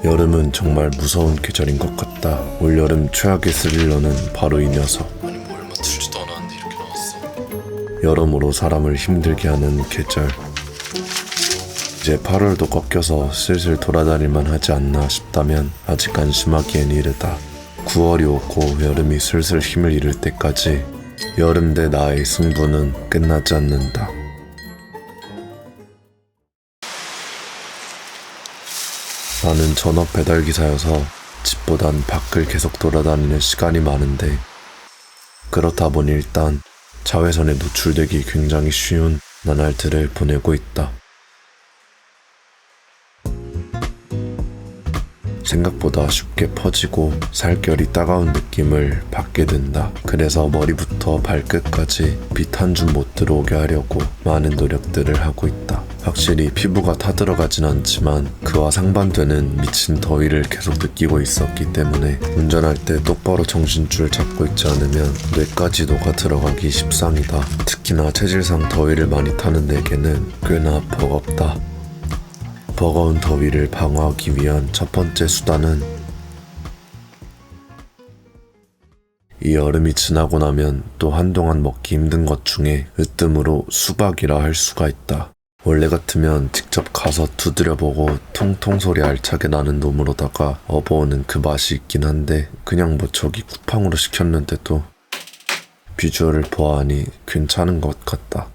여름은 정말 무서운 계절인 것 같다. 올여름 최악의 스릴러는 바로 이 녀석. 아니 뭐 얼마 들지도 않았는데 이렇게 나왔어. 여러모로 사람을 힘들게 하는 계절. 이제 8월도 꺾여서 슬슬 돌아다닐만 하지 않나 싶다면 아직 안심하기엔 이르다. 9월이 오고 여름이 슬슬 힘을 잃을 때까지 여름 대 나의 승부는 끝나지 않는다. 나는 전업 배달기사여서 집보단 밖을 계속 돌아다니는 시간이 많은데, 그렇다 보니 일단 자외선에 노출되기 굉장히 쉬운 나날들을 보내고 있다. 생각보다 쉽게 퍼지고 살결이 따가운 느낌을 받게 된다. 그래서 머리부터 발끝까지 빛 한 줌 못 들어오게 하려고 많은 노력들을 하고 있다. 확실히 피부가 타들어가진 않지만 그와 상반되는 미친 더위를 계속 느끼고 있었기 때문에 운전할 때 똑바로 정신줄 잡고 있지 않으면 뇌까지 녹아 들어가기 십상이다. 특히나 체질상 더위를 많이 타는 내게는 꽤나 버겁다. 버거운 더위를 방어하기 위한 첫 번째 수단은 이 여름이 지나고 나면 또 한동안 먹기 힘든 것 중에 으뜸으로 수박이라 할 수가 있다. 원래 같으면 직접 가서 두드려보고 통통 소리 알차게 나는 놈으로다가 업어오는 그 맛이 있긴 한데, 그냥 뭐 저기 쿠팡으로 시켰는데도 비주얼을 보아하니 괜찮은 것 같다.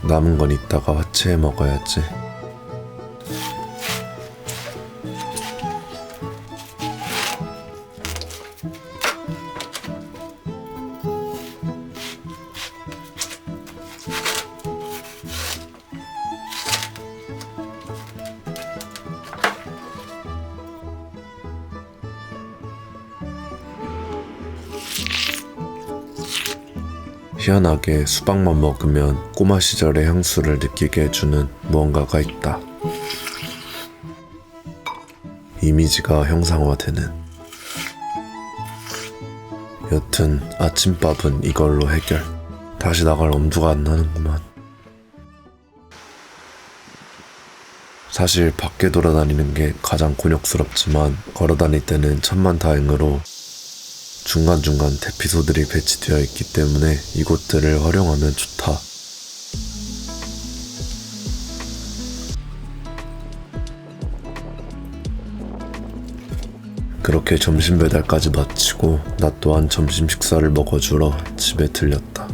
남은 건 이따가 화채해 먹어야지. 희한하게 수박만 먹으면 꼬마 시절의 향수를 느끼게 해주는 무언가가 있다. 이미지가 형상화되는. 여튼 아침밥은 이걸로 해결. 다시 나갈 엄두가 안 나는구만. 사실 밖에 돌아다니는 게 가장 곤욕스럽지만 걸어다닐 때는 천만다행으로 중간중간 대피소들이 배치되어 있기 때문에 이곳들을 활용하면 좋다. 그렇게 점심 배달까지 마치고 나 또한 점심 식사를 먹어주러 집에 들렸다.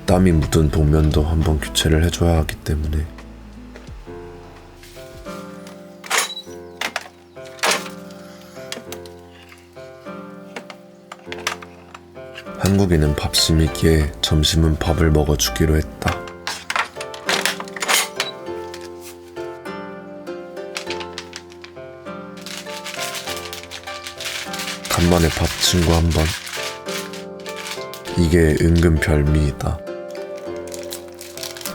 땀이 묻은 복면도 한번 교체를 해줘야 하기 때문에. 한국인은 밥심이기에 점심은 밥을 먹어주기로 했다. 간만에 밥 친구 한 번. 이게 은근 별미이다.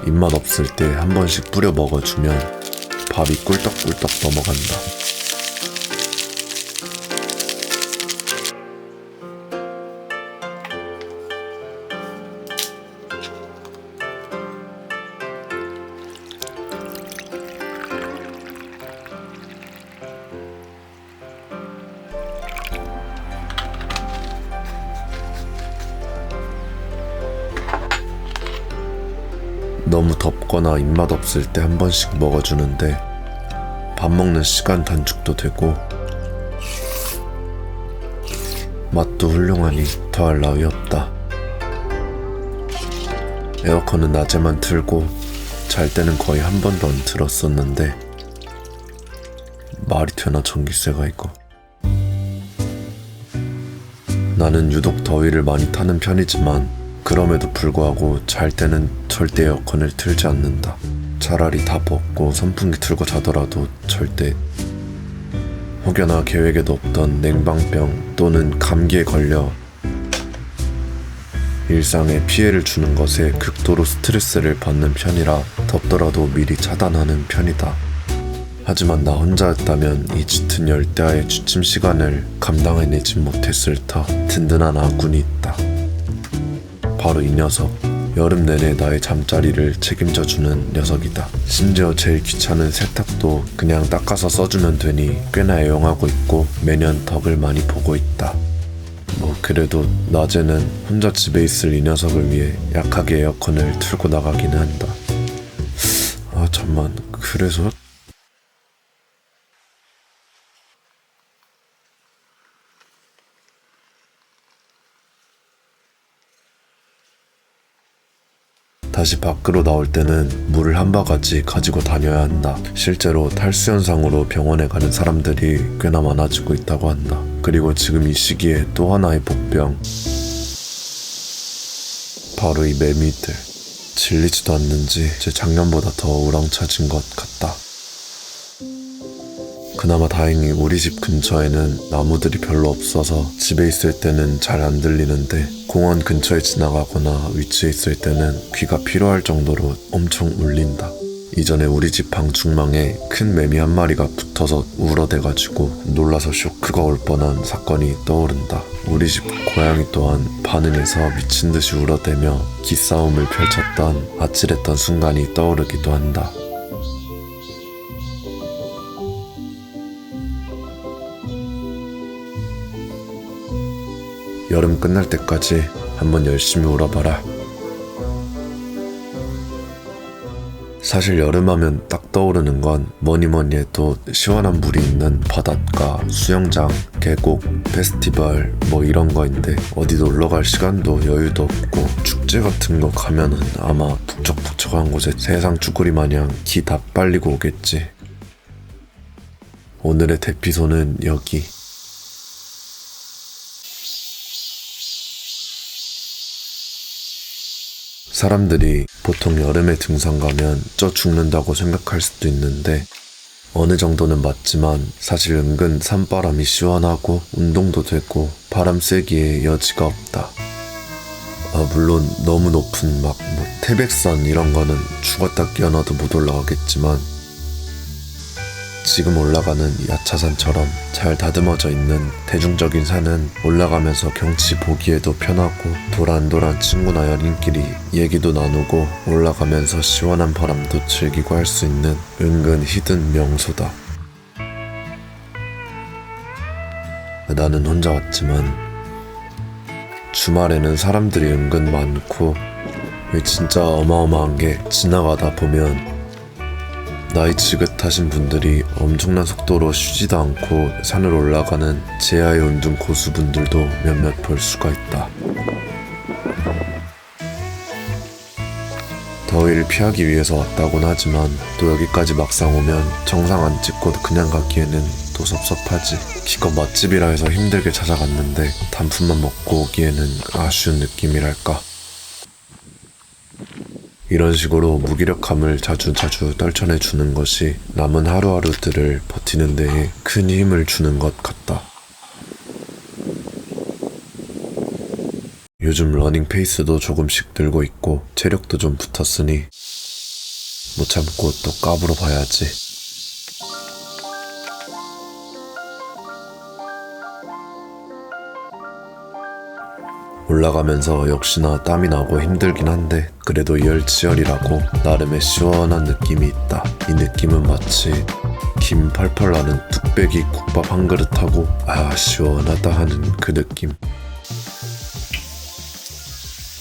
입맛 없을 때 한 번씩 뿌려 먹어주면 밥이 꿀떡꿀떡 넘어간다. 너무 덥거나 입맛 없을 때 한 번씩 먹어주는데 밥 먹는 시간 단축도 되고 맛도 훌륭하니 더할 나위 없다. 에어컨은 낮에만 틀고 잘 때는 거의 한 번도 안 틀었었는데 말이 되나 전기세가 이거. 나는 유독 더위를 많이 타는 편이지만 그럼에도 불구하고 잘 때는 절대 에어컨을 틀지 않는다. 차라리 다 벗고 선풍기 틀고 자더라도 절대 혹여나 계획에도 없던 냉방병 또는 감기에 걸려 일상에 피해를 주는 것에 극도로 스트레스를 받는 편이라 덥더라도 미리 차단하는 편이다. 하지만 나 혼자였다면 이 짙은 열대야의 취침 시간을 감당해내지 못했을 터 든든한 아군이 있다. 바로 이 녀석. 여름 내내 나의 잠자리를 책임져주는 녀석이다. 심지어 제일 귀찮은 세탁도 그냥 닦아서 써주면 되니 꽤나 애용하고 있고 매년 덕을 많이 보고 있다. 뭐 그래도 낮에는 혼자 집에 있을 이 녀석을 위해 약하게 에어컨을 틀고 나가기는 한다. 아 잠만, 그래서? 다시 밖으로 나올 때는 물을 한 바가지 가지고 다녀야 한다. 실제로 탈수 현상으로 병원에 가는 사람들이 꽤나 많아지고 있다고 한다. 그리고 지금 이 시기에 또 하나의 복병. 바로 이 매미들. 질리지도 않는지 제 작년보다 더 우렁차진 것 같다. 그나마 다행히 우리 집 근처에는 나무들이 별로 없어서 집에 있을 때는 잘 안 들리는데 공원 근처에 지나가거나 위치에 있을 때는 귀가 피로할 정도로 엄청 울린다. 이전에 우리 집 방충망에 큰 매미 한 마리가 붙어서 울어대가지고 놀라서 쇼크가 올 뻔한 사건이 떠오른다. 우리 집 고양이 또한 반응해서 미친듯이 울어대며 기싸움을 펼쳤던 아찔했던 순간이 떠오르기도 한다. 여름 끝날 때까지 한번 열심히 울어봐라. 사실 여름하면 딱 떠오르는 건 뭐니뭐니 해도 시원한 물이 있는 바닷가, 수영장, 계곡, 페스티벌 뭐 이런 거인데 어디 놀러갈 시간도 여유도 없고 축제 같은 거 가면은 아마 북적북적한 곳에 세상 쭈구리 마냥 기 다 빨리고 오겠지. 오늘의 대피소는 여기. 사람들이 보통 여름에 등산 가면 쪄 죽는다고 생각할 수도 있는데 어느 정도는 맞지만 사실 은근 산바람이 시원하고 운동도 되고 바람 쐬기에 여지가 없다. 물론 너무 높은 뭐 태백산 이런 거는 죽었다 깨어나도 못 올라가겠지만 지금 올라가는 야차산처럼 잘 다듬어져 있는 대중적인 산은 올라가면서 경치 보기에도 편하고 도란도란 친구나 연인끼리 얘기도 나누고 올라가면서 시원한 바람도 즐기고 할 수 있는 은근 히든 명소다. 나는 혼자 왔지만 주말에는 사람들이 은근 많고 진짜 어마어마한 게 지나가다 보면 나이 지긋하신 분들이 엄청난 속도로 쉬지도 않고 산을 올라가는 제아의 운동 고수분들도 몇몇 볼 수가 있다. 더위를 피하기 위해서 왔다곤 하지만 또 여기까지 막상 오면 정상 안 찍고 그냥 가기에는 또 섭섭하지. 기껏 맛집이라 해서 힘들게 찾아갔는데 단품만 먹고 오기에는 아쉬운 느낌이랄까. 이런 식으로 무기력함을 자주 떨쳐내주는 것이 남은 하루하루들을 버티는 데에 큰 힘을 주는 것 같다. 요즘 러닝 페이스도 조금씩 늘고 있고 체력도 좀 붙었으니 못 참고 또 까불어 봐야지. 올라가면서 역시나 땀이 나고 힘들긴 한데 그래도 이열치열이라고 나름의 시원한 느낌이 있다. 이 느낌은 마치 김 펄펄 나는 뚝배기 국밥 한 그릇하고 시원하다 하는 그 느낌.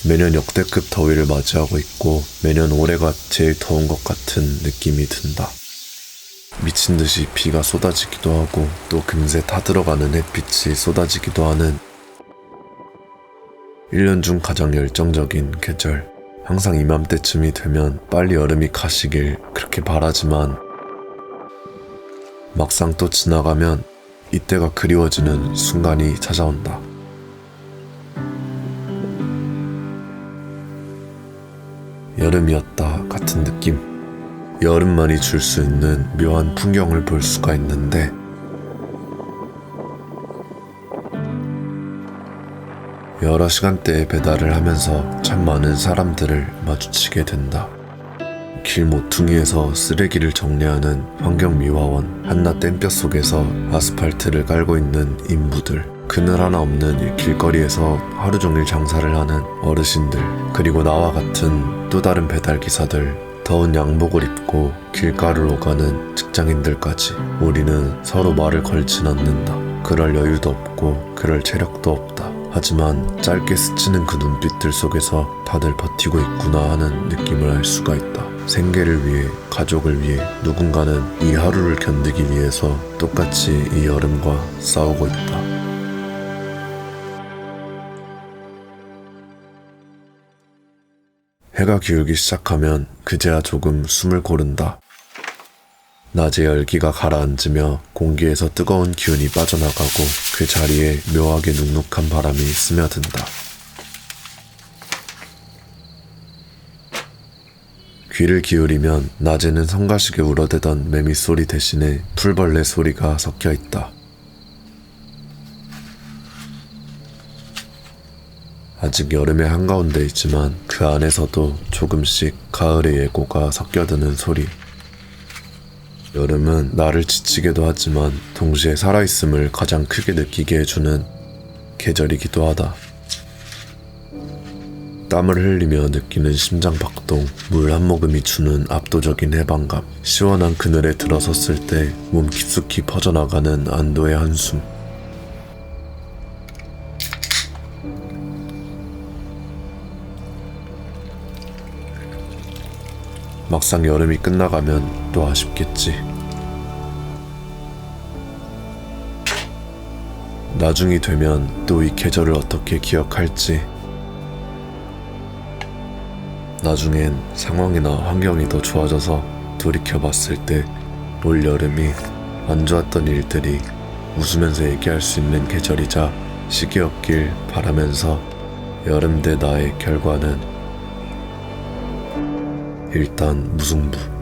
매년 역대급 더위를 맞이하고 있고 매년 올해가 제일 더운 것 같은 느낌이 든다. 미친듯이 비가 쏟아지기도 하고 또 금세 타들어가는 햇빛이 쏟아지기도 하는 1년 중 가장 열정적인 계절. 항상 이맘때쯤이 되면 빨리 여름이 가시길 그렇게 바라지만 막상 또 지나가면 이때가 그리워지는 순간이 찾아온다. 여름이었다 같은 느낌. 여름만이 줄 수 있는 묘한 풍경을 볼 수가 있는데 여러 시간대에 배달을 하면서 참 많은 사람들을 마주치게 된다. 길 모퉁이에서 쓰레기를 정리하는 환경미화원, 한낮 땡볕 속에서 아스팔트를 깔고 있는 인부들, 그늘 하나 없는 길거리에서 하루 종일 장사를 하는 어르신들, 그리고 나와 같은 또 다른 배달기사들, 더운 양복을 입고 길가를 오가는 직장인들까지 우리는 서로 말을 걸진 않는다. 그럴 여유도 없고 그럴 체력도 없다. 하지만 짧게 스치는 그 눈빛들 속에서 다들 버티고 있구나 하는 느낌을 알 수가 있다. 생계를 위해, 가족을 위해 누군가는 이 하루를 견디기 위해서 똑같이 이 여름과 싸우고 있다. 해가 기울기 시작하면 그제야 조금 숨을 고른다. 낮의 열기가 가라앉으며 공기에서 뜨거운 기운이 빠져나가고 그 자리에 묘하게 눅눅한 바람이 스며든다. 귀를 기울이면 낮에는 성가시게 울어대던 매미 소리 대신에 풀벌레 소리가 섞여 있다. 아직 여름의 한가운데 있지만 그 안에서도 조금씩 가을의 예고가 섞여드는 소리. 여름은 나를 지치게도 하지만 동시에 살아있음을 가장 크게 느끼게 해주는 계절이기도 하다. 땀을 흘리며 느끼는 심장박동, 물 한 모금이 주는 압도적인 해방감, 시원한 그늘에 들어섰을 때 몸 깊숙이 퍼져나가는 안도의 한숨. 막상 여름이 끝나가면 또 아쉽겠지. 나중이 되면 또 이 계절을 어떻게 기억할지. 나중엔 상황이나 환경이 더 좋아져서 돌이켜봤을 때 올 여름이 안 좋았던 일들이 웃으면서 얘기할 수 있는 계절이자 시기였길 바라면서 여름 대 나의 결과는 일단 무승부.